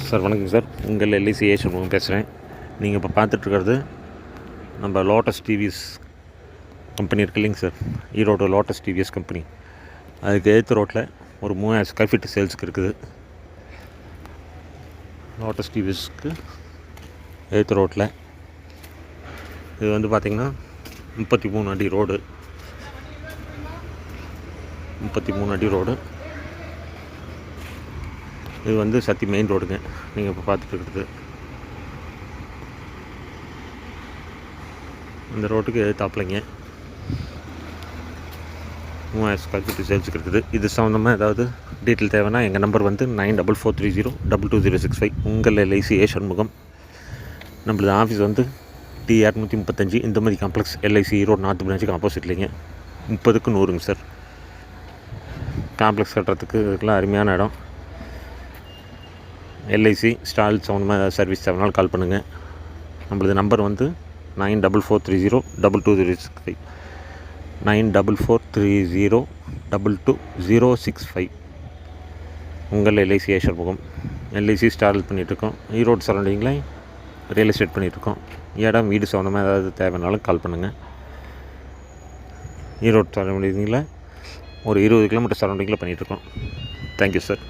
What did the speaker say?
Sir வணக்கம் sir. உங்கள் LIC ஏஷன் பேசுகிறேன். நீங்கள் இப்போ பார்த்துட்ருக்கிறது நம்ம லோட்டஸ் டிவிஎஸ் கம்பெனி இருக்கு இல்லைங்க sir, Erode lotus TVS company. அதுக்கு எதிர்த்து ரோட்டில் ஒரு 3000 ஸ்கொயர் ஃபீட் சேல்ஸுக்கு இருக்குது. லோட்டஸ் டிவிஎஸ்க்கு எதிர்த்து ரோட்டில் இது வந்து பார்த்திங்கன்னா 33 அடி ரோடு, 33 அடி ரோடு. இது வந்து சத்தி மெயின் ரோடுங்க. நீங்கள் இப்போ பார்த்துட்டு இருக்கிறது இந்த ரோட்டுக்கு எதிர்த்தாப்பிலைங்க 3000 ஸ்கொயர் ஃபீட் சேல்ஸுக்கு இருக்குது. இது சம்மந்தமாக ஏதாவது டீட்டெயில் தேவைன்னா எங்கள் நம்பர் வந்து 9443022065. உங்கள் எல்ஐசி சண்முகம். நம்மளது ஆஃபீஸ் வந்து TR 135 Indumathi complex, LIC Erode north பிரான்ச்சுக்கு ஆப்போசிட்லிங்க. 30க்கு 100ங்க சார். காம்ப்ளெக்ஸ் கட்டுறதுக்கு இதுக்கெல்லாம் அருமையான இடம். எல்ஐசி ஸ்டால் சம்மந்தமாக ஏதாவது சர்வீஸ் தேவைனாலும் கால் பண்ணுங்கள். நம்மளது நம்பர் வந்து 9443022065, 9443022065. உங்கள் எல்ஐசி சண்முகம். எல்ஐசி ஸ்டால் பண்ணிகிட்ருக்கோம். ஈரோடு சரௌண்டிங்கில் ரியல் எஸ்டேட் பண்ணிகிட்ருக்கோம். இடம் வீடு சம்மந்தமாக ஏதாவது தேவைனாலும் கால் பண்ணுங்கள். ஈரோடு சரௌண்டிங்கில் ஒரு 20 கிலோமீட்டர் சரௌண்டிங்கில் பண்ணிகிட்ருக்கோம். Thank you sir.